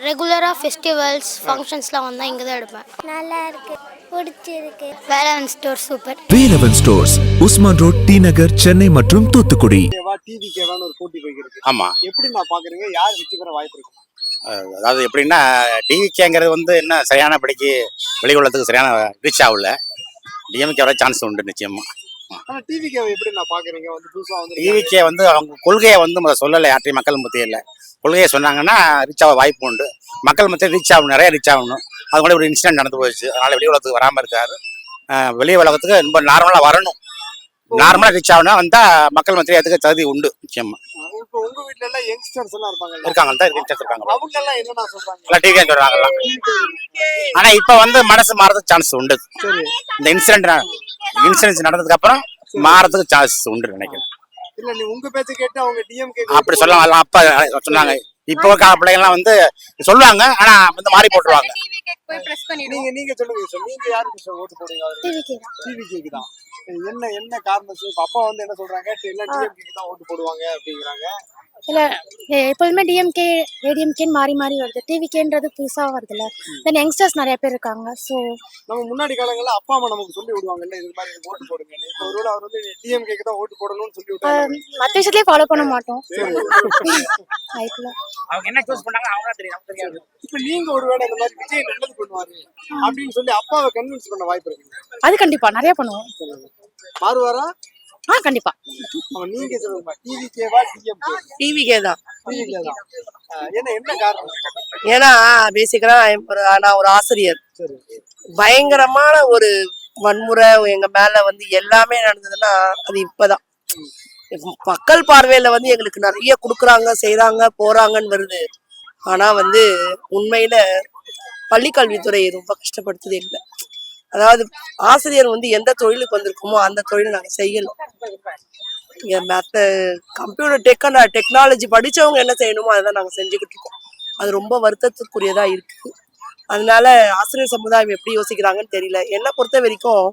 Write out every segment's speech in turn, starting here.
ரெகுலராக ஃபெஸ்டிவல்ஸ் ஃபங்க்ஷன்ஸ்லாம் வந்தால் இங்கே தான் எடுப்பேன். நல்லா இருக்கு, பிடிச்சிருக்கு. Velavan store super. Velavan stores, Usman road, T Nagar, Chennai மற்றும் தூத்துக்குடி. டிவிகேவான ஒரு போட்டி போய்கிறது. ஆமா, எப்படி நான் பாக்குறீங்க, யார் வெற்றி பெற வாய்ப்பு இருக்கு? அதாவது எப்படின்னா டிவிகேங்கிறது வந்து என்ன சரியானபடிக்கு வெளியுள்ளதுக்கு சரியான ரீச் ஆகல. டிஎம்கே வர சான்ஸ் உண்டு நிச்சயமா. ஆனா டிவிகேவை எப்படி நான் பாக்குறீங்க, வந்து புதுசா வந்து டிவிகே வந்து அவங்க கொள்கையை வந்து சொல்லலை, யார்ட்டையும் மக்கள் மத்தியில் கொள்கையை சொன்னாங்கன்னா ரீச் ஆக வாய்ப்பு உண்டு. மக்கள் மத்தியில் ரீச் ஆகணும், நிறைய ரீச் ஆகணும். அது கூட ஒரு இன்சிடென்ட் நடந்து போயிடுச்சு, அதனால வெளி உலகத்துக்கு வராமல் இருக்காரு. வெளி உலகத்துக்கு ரொம்ப நார்மலாக வரணும், நார்மலாக ரீச் ஆகணும். வந்தால் மக்கள் மத்தியில் அதுக்கு தகுதி உண்டு நிச்சயமா. இப்போ உங்க வீட்ல எல்லாம் யங்ஸ்டர்ஸ் எல்லாம் இருப்பாங்க, இருக்காங்க. அவங்க எல்லாம் என்னன்னா சொல்றாங்க, எல்லாம் டிவிகே சொல்றாங்கல்ல. ஆனா இப்ப வந்து மனசு மாறதுக்கு சான்ஸ் உண்டு. இந்த இன்சிடென்ட் நடந்ததுக்கு அப்புறம் மாறதுக்கு சான்ஸ் உண்டு நினைக்கிறேன். இல்ல நீ உங்க பேச்ச கேட்டு அவங்க டிஎம்கே அப்படி சொல்லலாம். அப்பா சொன்னாங்க, இப்போ பிள்ளைங்கலாம் வந்து சொல்லுவாங்க, ஆனா வந்து மாறி போட்டுருவாங்க. நீங்க சொல்லுங்க, நீங்க யாருக்கு ஓட்டு போடுவீங்க? டிவிகேக்கு தான். என்ன காரணம்? அப்பா வந்து என்ன சொல்றாங்க, எல்லாம் டிஎம்கேக்கு தான் ஓட்டு போடுவாங்க அப்படிங்கிறாங்க. இல்ல எப்போதுமே டிஎம்கே ஏடிஎம்கேன்னு மாறி மாறி வருது. டிவிகேன்றது புதுசாக வருதுல்ல, தென் யங்ஸ்டர்ஸ் நிறைய பேர் இருக்காங்க. ஸோ நம்ம முன்னாடி காலங்கள்ல அப்பா அம்மா நமக்கு சொல்லி விடுவாங்கல்ல, இது மாதிரி ஓட்டு போடுங்க. இப்போ ஒருவேளை அவர் வந்து டிஎம்கேக்கு தான் ஓட்டு போடணும்னு சொல்லி விட்டாங்க. மற்ற விஷயத்துலேயே ஃபாலோ பண்ண மாட்டோம். அவங்க என்ன சூஸ் பண்ணாங்க அவங்க தெரியும். இப்போ நீங்க ஒருவேளை இந்த மாதிரி விஜய் நல்லது பண்ணுவாரு அப்படின்னு சொல்லி அப்பாவை கன்வின்ஸ் பண்ண வாய்ப்பு இருக்கு? அது கண்டிப்பா நிறைய பண்ணுவோம். மாறுவாரா? கண்டிப்பா. நீங்க சொல்லுங்க, டிவிகேவா டிஎம்கே? டிவிகே தான். டிவிகே தான். என்ன காரணம்? ஏன்னா பேசிக்கலா நான் ஒரு ஆசிரியர். பயங்கரமான ஒரு வன்முறை எங்க மேல வந்து எல்லாமே நடந்ததுன்னா அது இப்பதான். மக்கள் பார்வையில வந்து எங்களுக்கு நிறைய கொடுக்குறாங்க, செய்யறாங்க, போறாங்கன்னு வருது. ஆனா வந்து உண்மையில பள்ளிக்கல்வித்துறை ரொம்ப கஷ்டப்படுத்துது இல்லை. அதாவது ஆசிரியர் வந்து எந்த தொழிலுக்கு வந்திருக்கோமோ அந்த தொழிலை நாங்க செய்யலாம். மற்ற கம்ப்யூட்டர் டெக்னாலஜி படிச்சவங்க என்ன செய்யணுமோ அதான் நாங்க செஞ்சுக்கிட்டு இருக்கோம். அது ரொம்ப வருத்தத்துக்குரியதா இருக்கு. அதனால ஆசிரியர் சமுதாயம் எப்படி யோசிக்கிறாங்கன்னு தெரியல. என்ன பொறுத்த வரைக்கும்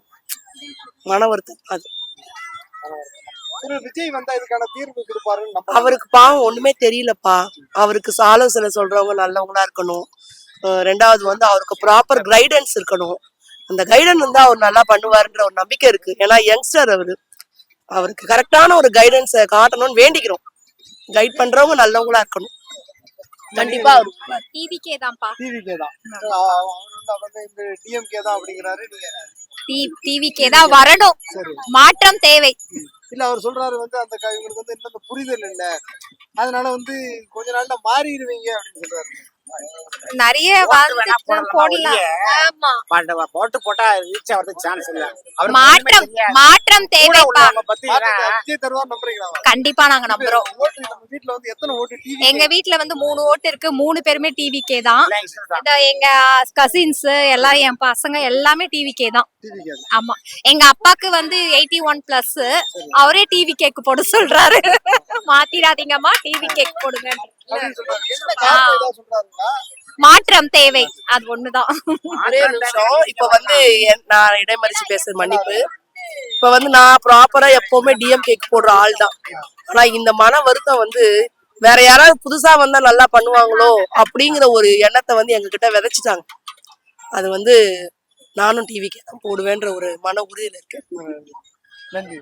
மன வருத்தம் அது. விஜய் வந்தா இதுக்கான தீர்வு கொடுப்பாருன்னு அவருக்கு பாவம் ஒண்ணுமே தெரியலப்பா. அவருக்கு ஆலோசனை சொல்றவங்க நல்லவங்களா இருக்கணும். ரெண்டாவது வந்து அவருக்கு ப்ராப்பர் கைடன்ஸ் இருக்கணும். அந்த கைடன்ஸ் வந்து அவர் நல்லா பண்ணுவாருன்ற ஒரு நம்பிக்கை இருக்கு. ஏன்னா யங்ஸ்டர் அவருக்கு கரெக்டான ஒரு கைடன்ஸை காட்டணும்னு வேண்டிக்கிறோம். கைட் பண்றவங்க நல்லவங்களா இருக்கணும். கண்டிப்பா டிவிகே தான்ப்பா. டிவிகே தான். அவர் வந்து இந்த டிஎம்கே தான் அப்படிங்கிறாரு. நீங்க டிவிகே தான் வரணும், மாற்றம் தேவை. இல்ல அவர் சொல்றாரு வந்து அந்த இவங்களுக்கு வந்து இன்னும் புரிதல் இல்ல, அதனால வந்து கொஞ்ச நாள்ல மாறிடுவீங்க அப்படின்னு சொல்றாரு. நிறைய போட்டு போட்டா ரீச் ஆகிறதுக்கு சான்ஸ் இல்ல. மாற்றம் தேவைப்பா. விஜய் தருவார் நம்புறீங்களா? கண்டிப்பா நாங்க நம்புறோம். வீட்ல வந்து எத்தனை ஓட்டு டிவி? எங்க வீட்ல வந்து 3 ஓட்டு இருக்கு. 3 பேருமே டிவிகே தான். எங்க கசின்ஸ் எல்லாம், என் பசங்க எல்லாமே டிவிகே தான். ஆமா, எங்க அப்பாக்கு வந்து 81+, அவரே டிவிகேக்கு போட சொல்றாரு. மாத்திராதீங்கம்மா, டிவிகேக்கு போடுங்க. மாற்றம் தேவை, அது ஒண்ணுதான். இப்ப வந்து நான் இடைமறிச்சு பேசுற மன்னிப்பு. இப்ப வந்து நான் ப்ராப்பரா எப்பவுமே டிஎம்கேக்கு போடுற ஆள் தான். ஆனா இந்த மன வருத்தம் வந்து வேற யாராவது புதுசா வந்தா நல்லா பண்ணுவாங்களோ அப்படிங்கிற ஒரு எண்ணத்தை வந்து எங்க கிட்ட விதைச்சிட்டாங்க. அது வந்து நானும் டிவிக்கே தான் போடுவேன்ற ஒரு மன உறுதியில இருக்கேன். நன்றி.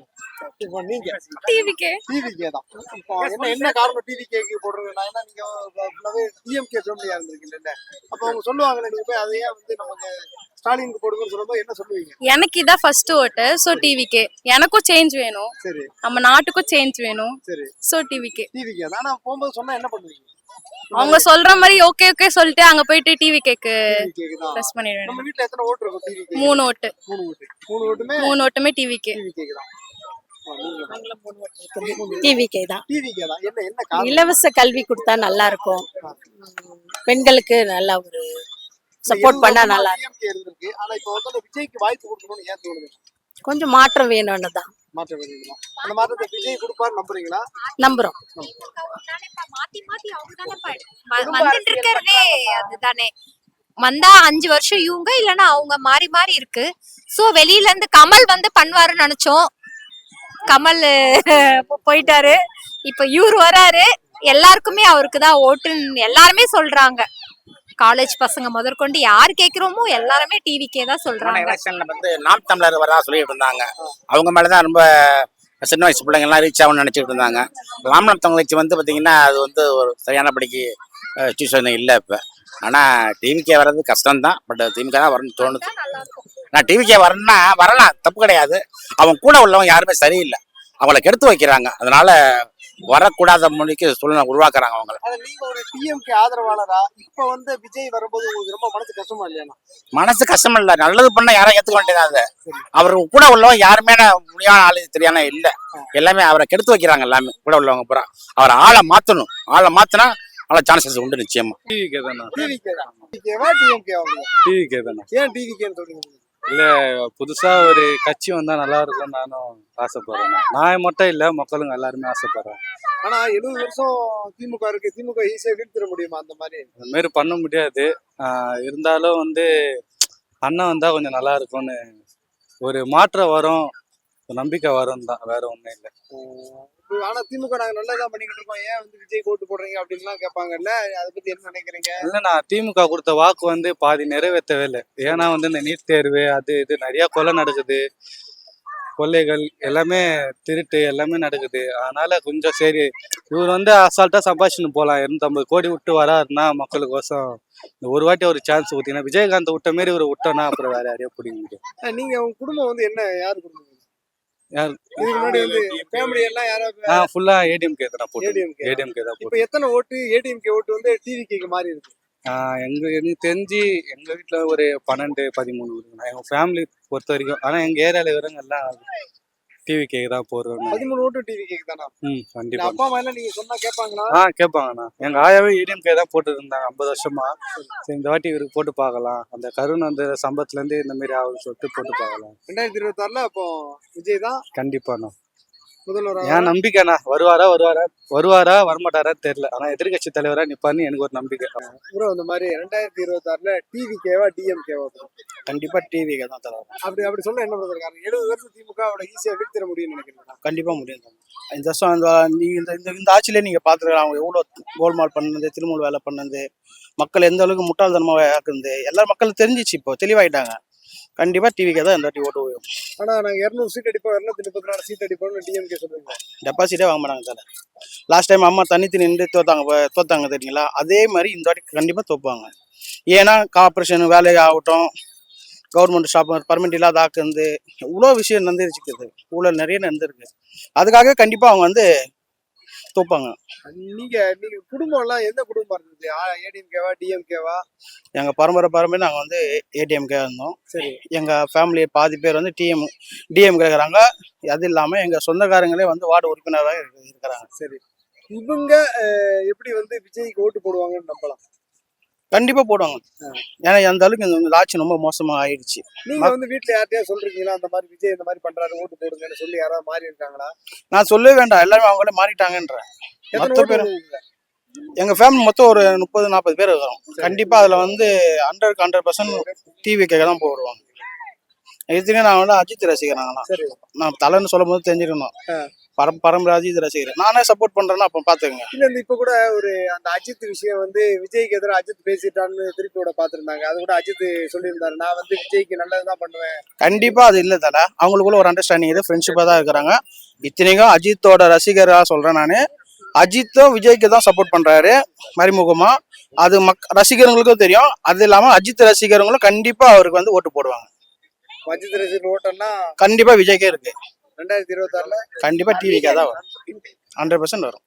இப்போ நீங்க டிவிகே தான். இப்போ என்ன காரணம் டிவிகேக்கு போடுறீங்கன்னா, ஏன்னா நீங்க ஃபுல்லாவே டிஎம்கே ஃபேமிலியா இருந்திருக்கீங்கல்ல, அப்போ அவங்க சொல்லுவாங்கல்ல, நீங்க போய் அதையே வந்து நமக்கு ஸ்டாலினுக்கு போடுங்கன்னு சொல்லும்போது என்ன சொல்லுவீங்க? எனக்கு இதான் ஃபர்ஸ்ட் ஓட்டு. So TVK. எனக்கும் சேஞ்ச் வேணும். சரி. நம்ம நாட்டுக்கும் சேஞ்ச் வேணும். சரி. சோ டிவிகே தான். ஆனா போகும்போது சொன்னா என்ன பண்ணுவீங்க? அவங்க சொல்ற மாதிரி ஓகே ஓகே சொல்லிட்டு அங்க போயிட்டு டிவிகேக்கு பிரஸ் பண்ணிடுவேன். நம்ம வீட்ல எத்தனை ஓட்டு இருக்கும் டிவிகே? 3 ஓட்டு. 3 ஓட்டுமே டிவிகே தான். டிவிகே தான். என்ன காரணம்? இலவச கல்வி கொடுத்தா நல்லா இருக்கும். பெண்களுக்கு நல்லா ஒரு சப்போர்ட் பண்ணா நல்லா இருக்கும். ஆனா இப்போ வந்து விஜய்க்கு வாய்ப்பு கொடுக்கணும்னு ஏன் தோணுது? கொஞ்சம் மாற்றம் வேணும்னு தான். மாற்றம் வேணுமா? அந்த மாற்றத்தை விஜய் கொடுப்பாரு நம்புறீங்களா? நம்புறோம். வந்துட்டு இருக்கிறதே அதுதானே. வந்தா 5 வருஷம் இவங்க இல்லன்னா அவங்க மாறி மாறி இருக்கு. சோ வெளியில இருந்து கமல் வந்து பண்ணுவாருன்னு நினைச்சோம். கமல் போயிட்டாரு. இப்ப இவரு வராரு. எல்லாருக்குமே அவருக்கு தான் ஓட்டுன்னு எல்லாருமே சொல்றாங்க. காலேஜ் பசங்க முதற்கொண்டு யார் கேக்குறோமோ எல்லாருமே டிவிக்கே தான் சொல்றாங்க. எலெக்ஷன்ல வந்து நாம் தமிழர் வரதா சொல்லிட்டு இருந்தாங்க. அவங்க மேலதான் ரொம்ப சின்ன வயசு பிள்ளைங்க எல்லாம் ரீச் ஆகும்னு நினைச்சிட்டு இருந்தாங்க. ராமநாத் தங்கச்சி வந்து பாத்தீங்கன்னா அது வந்து ஒரு சரியானபடிக்கு சூசன் இல்லை இப்ப. ஆனா டிவிக்கே வர்றது கஷ்டம்தான். பட் திமுக தான் வரணும்னு தோணுது. நான் டிவிக்கே வரணும்னா வரலாம், தப்பு கிடையாது. அவங்க கூட உள்ளவங்க யாருமே சரியில்லை, அவங்கள கெடுத்து வைக்கிறாங்க. அதனால வரக்கூடாத மொழிக்கு சூழ்நிலை உருவாக்குறாங்க அவங்கள. ஆனா நீங்க ஒரு டிஎம்கே ஆதரவாளரா இப்ப வந்து விஜய் வரும்போது உங்களுக்கு ரொம்ப மனசு கஷ்டமா இல்லையா? மனசு கஷ்டம் இல்ல, நல்லது பண்ண யாரும் ஏத்துக்க வேண்டியது. அவரு கூட உள்ளவங்க யாருமே முடியாத ஆளு தெரியாம இல்ல, எல்லாமே அவரை கெடுத்து வைக்கிறாங்க. எல்லாமே கூட உள்ளவங்க பூரா அவரை ஆளை மாத்தணும். ஆளை மாத்தினா நல்ல சான்சஸ் உண்டு நிச்சயமா. டிவிகே தான். டிவிகேவா டிஎம்கேவா? டிவிக்கே தானே. ஏன் டிவிகேன்னு சொல்றீங்க? இல்ல, புதுசா ஒரு கட்சி வந்தா நல்லா இருக்கும்னு நானும் ஆசைப்படுறேன். நான் மட்டும் இல்ல, மக்களுங்க எல்லாருமே ஆசைப்படுறேன். ஆனா 70 வருஷம் திமுக இருக்கு, திமுக ஈஸியா வீழ்த்திட முடியுமா? அந்த மாதிரி அந்த மாதிரி பண்ண முடியாது. இருந்தாலும் வந்து அண்ணன் வந்தா கொஞ்சம் நல்லா இருக்கும்னு ஒரு மாற்றம் வரும், ஒரு நம்பிக்கை வரும் தான், வேற ஒண்ணும் இல்லை. ஆனா திமுக நாங்க நல்லதா பண்ணிக்கிட்டு இருக்கோம், ஏன் வந்து விஜய் ஓட்டு போடுறீங்க அப்படின்லாம் கேட்பாங்கல்ல, அதை பத்தி என்ன நினைக்கிறீங்க? இல்ல, நான் திமுக கொடுத்த வாக்கு வந்து பாதி நிறைவேற்றவே இல்லை. ஏன்னா வந்து இந்த நீட் தேர்வு அது இது நிறைய கொலை நடக்குது, கொள்ளைகள் எல்லாமே, திருட்டு எல்லாமே நடக்குது. அதனால கொஞ்சம் சரி, இவர் வந்து அசால்ட்டா சம்பாஷின்னு போகலாம். 250 கோடி விட்டு வராருன்னா மக்களுக்கோசம் இந்த ஒரு வாட்டி ஒரு சான்ஸ் ஊத்தினா, விஜயகாந்த் விட்ட மாரி ஒரு விட்டோன்னா அப்புறம் வேற யாரையோ பிடிக்க முடியும். நீங்க உங்க குடும்பம் வந்து என்ன, யாரு குடும்பம்? யார் இதுக்கு முன்னாடி வந்து ஃபேமிலி எல்லாம் யாராவது? ஃபுல்லா ஏடிஎம்கே தான் போட்டு. ஏடிஎம்கே. ஏடிஎம்கே தான் இப்ப போட்டு. எத்தனை ஓட்டு ஏடிஎம்கே ஓட்டு வந்து டிவிகேக்கு மாறி இருக்கு? எனக்கு தெரிஞ்சு எங்க வீட்டுல ஒரு 12-13 இருக்குண்ணா எங்க ஃபேமிலி பொறுத்த வரைக்கும். ஆனா எங்க ஏரியால இருக்கிறவங்க எல்லாம் டிவிக்கே தான் போடுறோம். 13 ஓட்டு டிவிகேக்கு தானா? கண்டிப்பா. அப்பா அம்மா எல்லாம் நீங்க சொன்னா கேட்பாங்களா? கேட்பாங்கண்ணா. எங்க ஆயாவே ஏடிஎம்கே தான் போட்டு இருந்தாங்க 50 வருஷமா. சரி, இந்த வாட்டி இவருக்கு போட்டு பார்க்கலாம், அந்த கருண் அந்த சம்பத்துல இருந்து இந்த மாதிரி ஆகுது சொல்லிட்டு போட்டு பார்க்கலாம். 2026ல அப்போ விஜய் தான் கண்டிப்பாண்ணா. முதல்வர். என் நம்பிக்கைண்ணா, வருவாரா வரமாட்டாரா தெரியல. ஆனா எதிர்கட்சி தலைவரா நிப்பான்னு எனக்கு ஒரு நம்பிக்கை. இந்த மாதிரி 2026ல டிவிகேவா டிஎம்கேவா? கண்டிப்பா டிவிக்கே தான் தருவாங்க. அப்படி சொல்ல என்ன பிரதர் காரணம்? 70 வருஷம் திமுக அவட ஈஸியா வீழ்த்திட முடியும்னு நினைக்கிறீங்களா? கண்டிப்பா முடியும். இந்த வருஷம் இந்த ஆட்சியிலே நீங்க பாத்துருக்கலாம், அவங்க எவ்வளவு கோல்மால் பண்ணது, திருமூல் வேலை பண்ணது, மக்கள் எந்த அளவுக்கு முட்டாள்தனமா ஆக்குது, எல்லா மக்களும் தெரிஞ்சிச்சு, இப்போ தெளிவாயிட்டாங்க. கண்டிப்பா டிவிக்கே தான் இந்த வாட்டி ஓட்டு போகும். ஆனா நாங்க 200 சீட் அடிப்போம், 234 சீட் அடிப்போம்னு டிஎம்கே சொல்றீங்க. டெபாசிட்டே வாங்க மாட்டாங்க சார். லாஸ்ட் டைம் அம்மா தனித்து நின்று தோத்தாங்க தெரியுங்களா, அதே மாதிரி இந்த வாட்டி கண்டிப்பா தோப்பாங்க. ஏன்னா கார்பரேஷன் வேலை ஆகட்டும், கவர்மெண்ட் ஷாப் பர்மனெண்ட் இல்லாத ஆக்குந்து, இவ்வளோ விஷயம் நடந்துருச்சுக்குது, ஊழல் நிறைய நடந்திருக்கு. அதுக்காக கண்டிப்பா அவங்க வந்து தோப்பாங்க. நீங்க குடும்பம் எல்லாம் எந்த குடும்பம் இருந்தது? ஏடிஎம்கேவா டிஎம்கேவா? எங்க பரம்பரை நாங்க வந்து ஏடிஎம்கே இருந்தோம். சரி, எங்க ஃபேமிலி பாதி பேர் வந்து டிஎம்கே இருக்கிறாங்க. அது இல்லாம எங்க சொந்தக்காரங்களே வந்து வார்டு உறுப்பினராக இருக்கிறாங்க. சரி, இவங்க எப்படி வந்து விஜய்க்கு ஓட்டு போடுவாங்கன்னு நம்பலாம்? கண்டிப்பா போடுவாங்க. ஏன்னா அந்த அளவுக்கு இந்த ஆட்சி ரொம்ப மோசமா ஆயிடுச்சு. நீங்க வந்து வீட்டுல யார்ட்டையா சொல்றீங்களா, அந்த மாதிரி விஜய் இந்த மாதிரி பண்றாரு ஓட்டு போடுங்கன்னு சொல்லி யாராவது மாறி இருக்காங்களா? நான் சொல்லவே வேண்டாம், எல்லாருமே அவங்களே மாறிட்டாங்கன்றேன். மொத்த பேர் எங்க ஃபேமிலி மொத்தம் ஒரு 30-40 பேர் இருக்கிறோம். கண்டிப்பா அதுல வந்து 100% டிவிக்கே தான் போடுவாங்க. இதுக்கு நான் வந்து அஜித் ரசிக்கிறாங்கண்ணா. நான் தலைன்னு சொல்லும் போது தெரிஞ்சுக்கணும், பரம்பரை அஜித் ரசிக்கிறேன். நானே சப்போர்ட் பண்றேன்னா அப்ப பாத்துக்கங்க. இல்ல இப்ப கூட ஒரு அந்த அஜித் விஷயம் வந்து விஜய்க்கு எதிராக அஜித் பேசிட்டான்னு திருப்பி கூட பாத்துருந்தாங்க. அது கூட அஜித் சொல்லியிருந்தாரு, நான் வந்து விஜய்க்கு நல்லதுதான் பண்ணுவேன். கண்டிப்பா அது இல்ல தல, அவங்களுக்குள்ள ஒரு அண்டர்ஸ்டாண்டிங் இது, ஃப்ரெண்ட்ஷிப்பா தான் இருக்கிறாங்க. இத்தனைக்கும் அஜித்தோட ரசிகரா சொல்றேன் நானு. அஜித்தும் விஜய்க்கு தான் சப்போர்ட் பண்றாரு மறைமுகமா. அது ரசிகர்களுக்கும் தெரியும். அது இல்லாம அஜித் ரசிகர்களும் கண்டிப்பா அவருக்கு வந்து ஓட்டு போடுவாங்க. அஜித் ரசிகர் ஓட்டம்னா கண்டிப்பா விஜய்க்கே இருக்கு. 2026ல கண்டிப்பா டிவிக்கே தான் வரும். 100% வரும்.